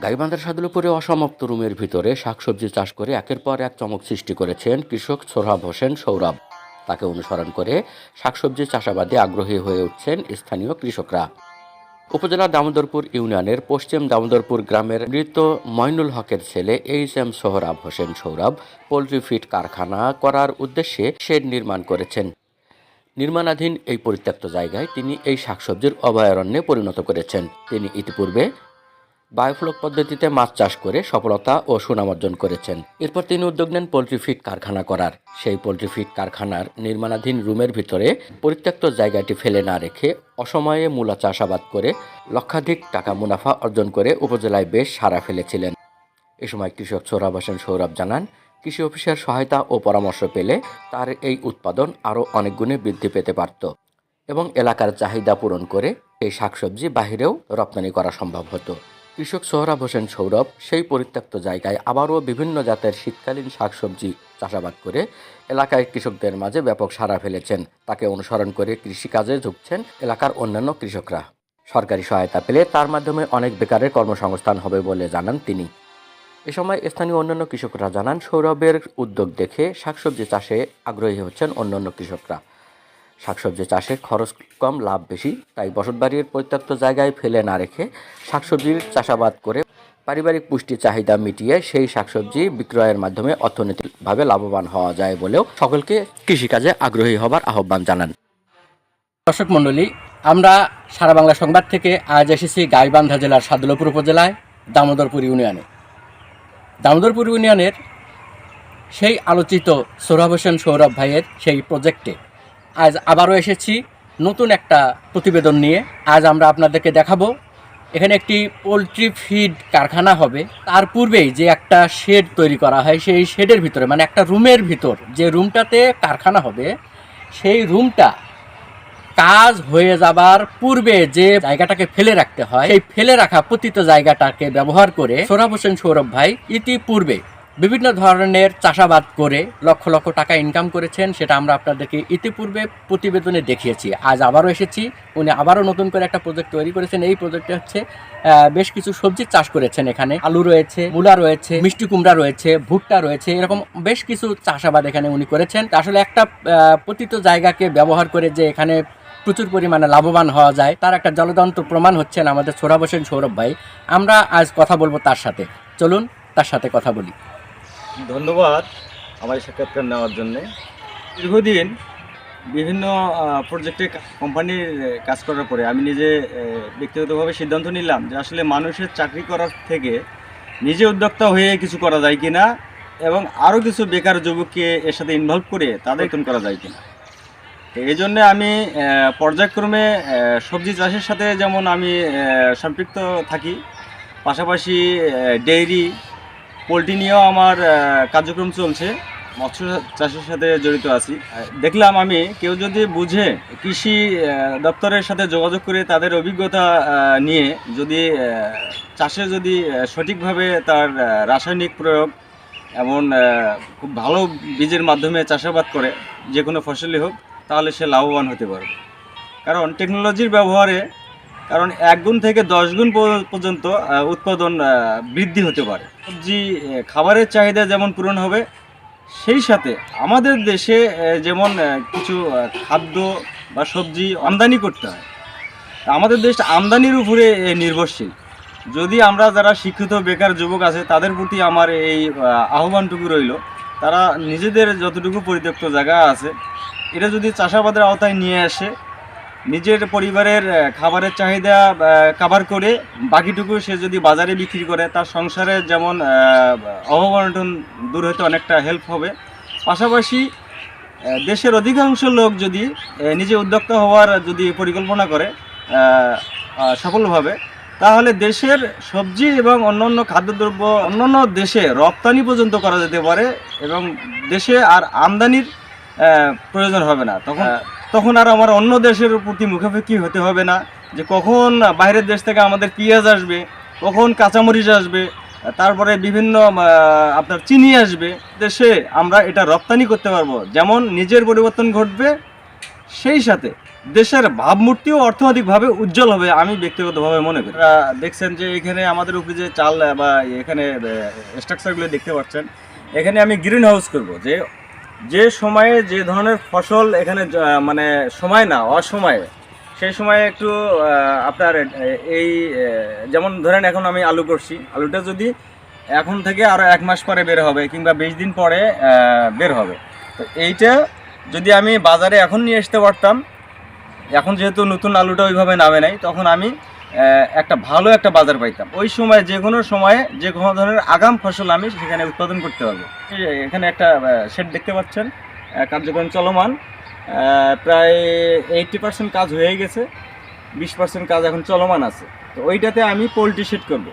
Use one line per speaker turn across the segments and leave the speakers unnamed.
গাইবান্ধার সাদুলপুরে অসমাপ্ত রুমের ভিতরে শাকসবজি চাষ করে একের পর এক চমক সৃষ্টি করেছেন কৃষক সোহরাব হোসেন সৌরভ। তাকে অনুসরণ করে শাকসবজি চাষাবাদে আগ্রহী হয়ে উঠছেন স্থানীয় কৃষকরা। উপজেলার দামোদরপুর ইউনিয়নের পশ্চিম দামোদরপুর গ্রামের মৃত মইনুল হকের ছেলে HM. Sohrab Hossain Sourav poultry feed কারখানা করার উদ্দেশ্যে শেড নির্মাণ করেছেন। নির্মাণাধীন এই পরিত্যক্ত জায়গায় তিনি এই শাকসবজির অভয়ারণ্যে পরিণত করেছেন। তিনি ইতিপূর্বে বায়োফ্লক পদ্ধতিতে মাছ চাষ করে সফলতা ও সুনাম অর্জন করেছেন। এরপর তিনি উদ্যোগ নেন পোলট্রি ফিড কারখানা করার। সেই পোলট্রি ফিড কারখানার নির্মাণাধীন রুমের ভিতরে পরিত্যক্ত জায়গাটি ফেলে না রেখে অসময়ে মূলা চাষাবাদ করে লক্ষাধিক টাকা মুনাফা অর্জন করে উপজেলায় বেশ সাড়া ফেলেছিলেন। এ সময় কৃষক সোহরাব হোসেন সৌরভ জানান, কৃষি অফিসের সহায়তা ও পরামর্শ পেলে তার এই উৎপাদন আরও অনেক গুণে বৃদ্ধি পেতে পারত এবং এলাকার চাহিদা পূরণ করে এই শাকসবজি বাহিরেও রপ্তানি করা সম্ভব হতো। কৃষক সোহরাব হোসেন সৌরভ সেই পরিত্যক্ত জায়গায় আবারও বিভিন্ন জাতের শীতকালীন শাকসবজি চাষাবাদ করে এলাকায় কৃষকদের মাঝে ব্যাপক সাড়া ফেলেছেন। তাকে অনুসরণ করে কৃষিকাজে ঝুঁকছেন এলাকার অন্যান্য কৃষকরা। সরকারি সহায়তা পেলে তার মাধ্যমে অনেক বেকারের কর্মসংস্থান হবে বলে জানান তিনি। এ সময় স্থানীয় অন্যান্য কৃষকরা জানান, সৌরভের উদ্যোগ দেখে শাকসবজি চাষে আগ্রহী হচ্ছেন অন্যান্য কৃষকরা। শাকসবজি চাষে খরচ কম, লাভ বেশি, তাই বসতবাড়ির পরিত্যক্ত জায়গায় ফেলে না রেখে শাকসবজির চাষাবাদ করে পারিবারিক পুষ্টি চাহিদা মিটিয়ে সেই শাকসবজি বিক্রয়ের মাধ্যমে অর্থনৈতিকভাবে লাভবান হওয়া যায় বলেও সকলকে কৃষিকাজে আগ্রহী হবার আহ্বান জানান।
দর্শক মণ্ডলী, আমরা সারা বাংলা সংবাদ থেকে আজ এসেছি গাইবান্ধা জেলার সাদুলপুর উপজেলায় দামোদরপুর ইউনিয়নে। দামোদরপুর ইউনিয়নের সেই আলোচিত সোহরাব হোসেন সৌরভ ভাইয়ের সেই প্রজেক্টে আজ আবারও এসেছি নতুন একটা প্রতিবেদন নিয়ে। আজ আমরা আপনাদেরকে দেখাবো এখানে একটি পোলট্রি ফিড কারখানা হবে। তার পূর্বেই যে একটা শেড তৈরি করা হয়, সেই শেডের ভিতরে মানে একটা রুমের ভিতর যে রুমটাতে কারখানা হবে, সেই রুমটা কাজ হয়ে যাবার পূর্বে যে জায়গাটাকে ফেলে রাখতে হয়, সেই ফেলে রাখা পতিত জায়গাটাকে ব্যবহার করে সোহরাব হোসেন সৌরভ ভাই ইতিপূর্বে বিভিন্ন ধরনের চাষাবাদ করে লক্ষ লক্ষ টাকা ইনকাম করেছেন। সেটা আমরা আপনাদেরকে ইতিপূর্বে প্রতিবেদনে দেখিয়েছি। আজ আবারও এসেছি, উনি আবারও নতুন করে একটা প্রজেক্ট তৈরি করেছেন। এই প্রজেক্টে হচ্ছে বেশ কিছু সবজি চাষ করেছেন। এখানে আলু রয়েছে, মূলা রয়েছে, মিষ্টি কুমড়া রয়েছে, ভুট্টা রয়েছে, এরকম বেশ কিছু চাষাবাদ এখানে উনি করেছেন। আসলে একটা পতিত জায়গাকে ব্যবহার করে যে এখানে প্রচুর পরিমাণে লাভবান হওয়া যায়, তার একটা জ্বলন্ত প্রমাণ হচ্ছেন আমাদের সোহরাব হোসেন সৌরভ ভাই। আমরা আজ কথা বলবো তার সাথে, চলুন তার সাথে কথা বলি।
ধন্যবাদ আমার সাক্ষাৎকার নেওয়ার জন্যে। দীর্ঘদিন বিভিন্ন প্রজেক্টে কোম্পানির কাজ করার পরে আমি নিজে ব্যক্তিগতভাবে সিদ্ধান্ত নিলাম যে আসলে মানুষের চাকরি করার থেকে নিজে উদ্যোক্তা হয়ে কিছু করা যায় কিনা এবং আরও কিছু বেকার যুবককে এর সাথে ইনভলভ করে তাদের নতুন করা যায় কিনা। তো এই জন্যে আমি পর্যায়ক্রমে সবজি চাষের সাথে যেমন আমি সম্পৃক্ত থাকি, পাশাপাশি ডেইরি পোলট্রি নিয়েও আমার কার্যক্রম চলছে, মৎস্য চাষের সাথে জড়িত আছি। দেখলাম আমি কেউ যদি বুঝে কৃষি দপ্তরের সাথে যোগাযোগ করে তাদের অভিজ্ঞতা নিয়ে যদি চাষে যদি সঠিকভাবে তার রাসায়নিক প্রয়োগ এমন খুব ভালো বীজের মাধ্যমে চাষাবাদ করে যে কোনো ফসলই হোক, তাহলে সে লাভবান হতে পারবে। কারণ টেকনোলজির ব্যবহারে কারণ 1 গুণ থেকে 10 গুণ পর্যন্ত উৎপাদন বৃদ্ধি হতে পারে। সবজি খাবারের চাহিদা যেমন পূরণ হবে, সেই সাথে আমাদের দেশে যেমন কিছু খাদ্য বা সবজি আমদানি করতে হয়, আমাদের দেশ আমদানির উপরে নির্ভরশীল। যদি আমরা যারা শিক্ষিত বেকার যুবক আছে তাদের প্রতি আমার এই আহ্বানটুকু রইল, তারা নিজেদের যতটুকু পরিত্যক্ত জায়গা আছে এটা যদি চাষাবাদের আওতায় নিয়ে আসে, নিজের পরিবারের খাবারের চাহিদা কাভার করে বাকিটুকু সে যদি বাজারে বিক্রি করে, তার সংসারে যেমন অভাব-অনটন দূর হতে অনেকটা হেল্প হবে। পাশাপাশি দেশের অধিকাংশ লোক যদি নিজে উদ্যোক্তা হওয়ার যদি পরিকল্পনা করে সফলভাবে, তাহলে দেশের সবজি এবং অন্যান্য খাদ্যদ্রব্য অন্যান্য দেশে রপ্তানি পর্যন্ত করা যেতে পারে এবং দেশে আর আমদানির প্রয়োজন হবে না। তখন আর আমার অন্য দেশের প্রতি মুখাপেক্ষি হতে হবে না যে কখন বাইরের দেশ থেকে আমাদের পেঁয়াজ আসবে, কখন কাঁচামরিচ আসবে, তারপরে বিভিন্ন আপনার চিনি আসবে। দেশে আমরা এটা রপ্তানি করতে পারবো, যেমন নিজের পরিবর্তন ঘটবে, সেই সাথে দেশের ভাবমূর্তিও অর্থনৈতিকভাবে উজ্জ্বল হবে আমি ব্যক্তিগতভাবে মনে করি। আপনারা দেখছেন যে এখানে আমাদের উপরে যে চাল বা এখানে স্ট্রাকচারগুলো দেখতে পাচ্ছেন, এখানে আমি গ্রিন হাউস করবো, যে যে সময়ে যে ধরনের ফসল এখানে মানে সময় না অসময়ে, সেই সময়ে একটু আপনার এই যেমন ধরেন এখন আমি আলু করছি, আলুটা যদি এখন থেকে আরও 1 মাস পরে বের হবে কিংবা 20 দিন পরে বের হবে, তো এইটা যদি আমি বাজারে এখন নিয়ে আসতে পারতাম, এখন যেহেতু নতুন আলুটা ওইভাবে নামে নাই, তখন আমি একটা ভালো একটা বাজার পাইতাম। ওই সময় যে কোনো সময়ে যে কোনো ধরনের আগাম ফসল আমি সেখানে উৎপাদন করতে পারবো। এখানে একটা শেড দেখতে পাচ্ছেন, কার্যক্রম চলমান, প্রায় 80% কাজ হয়ে গেছে, 20% কাজ এখন চলমান আছে। তো ওইটাতে আমি পোলট্রি শেড করব।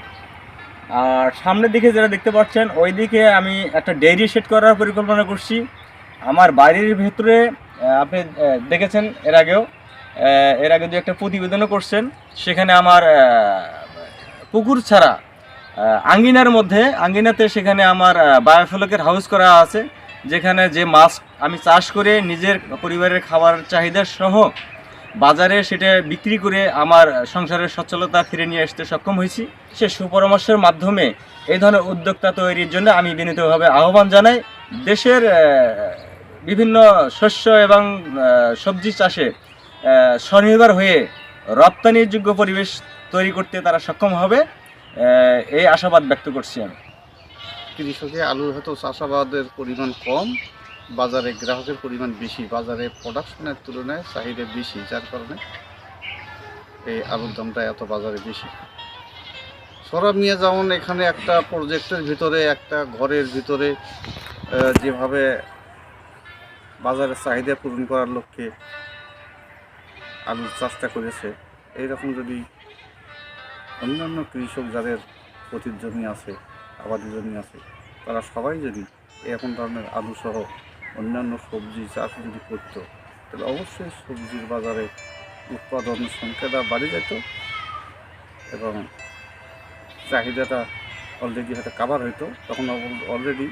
আর সামনের দিকে যেটা দেখতে পাচ্ছেন, ওই দিকে আমি একটা ডেইরি শেড করার পরিকল্পনা করছি। আমার বাড়ির ভেতরে আপনি দেখেছেন এর আগে যে একটা প্রতিবেদনও করছেন, সেখানে আমার পুকুর ছাড়া আঙ্গিনাতে সেখানে আমার বায়োফ্লকের হাউস করা আছে, যেখানে যে মাছ আমি চাষ করে নিজের পরিবারের খাবার চাহিদা সহ বাজারে সেটা বিক্রি করে আমার সংসারের সচ্ছলতা ফিরে নিয়ে আসতে সক্ষম হয়েছি। সে সুপরামর্শের মাধ্যমে এই ধরনের উদ্যোক্তা তৈরির জন্য আমি বিনীতভাবে আহ্বান জানাই। দেশের বিভিন্ন শস্য এবং সবজি চাষে স্বনির্ভর হয়ে রপ্তানির যোগ্য পরিবেশ তৈরি করতে তারা সক্ষম হবে, এই আশাবাদ ব্যক্ত করছি আমি।
কৃষকে আলুর হয়তো চাষাবাদের পরিমাণ কম, বাজারে গ্রাহকের পরিমাণ বেশি, বাজারে প্রোডাকশনের তুলনায় চাহিদা বেশি, যার কারণে এই আলুর দামটা এত বাজারে বেশি। সরব নিয়ে যেমন এখানে একটা প্রজেক্টের ভিতরে, একটা ঘরের ভিতরে যেভাবে বাজারের চাহিদা পূরণ করার লক্ষ্যে আলুর চাষটা করেছে, এইরকম যদি অন্যান্য কৃষক যাদের প্রতি জমি আছে, আবাদি জমি আছে, তারা সবাই যদি এরকম ধরনের আলু সহ অন্যান্য সবজি চাষ যদি করত, তাহলে অবশ্যই সবজির বাজারে উৎপাদনের সংখ্যাটা বাড়ে যেত এবং চাহিদাটা অলরেডি হয়তো কাভার হইতো, তখন অলরেডি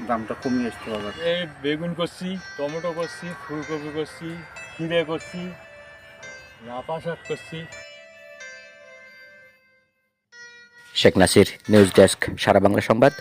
দামটা কমিয়ে আসতে পারবে।
এই বেগুন করছি, টমেটো করছি, ফুলকপি করছি, খিরে করছি, লাফা শাক করছি।
শেখ নাসির, নিউজ ডেস্ক, সারা বাংলা সংবাদ।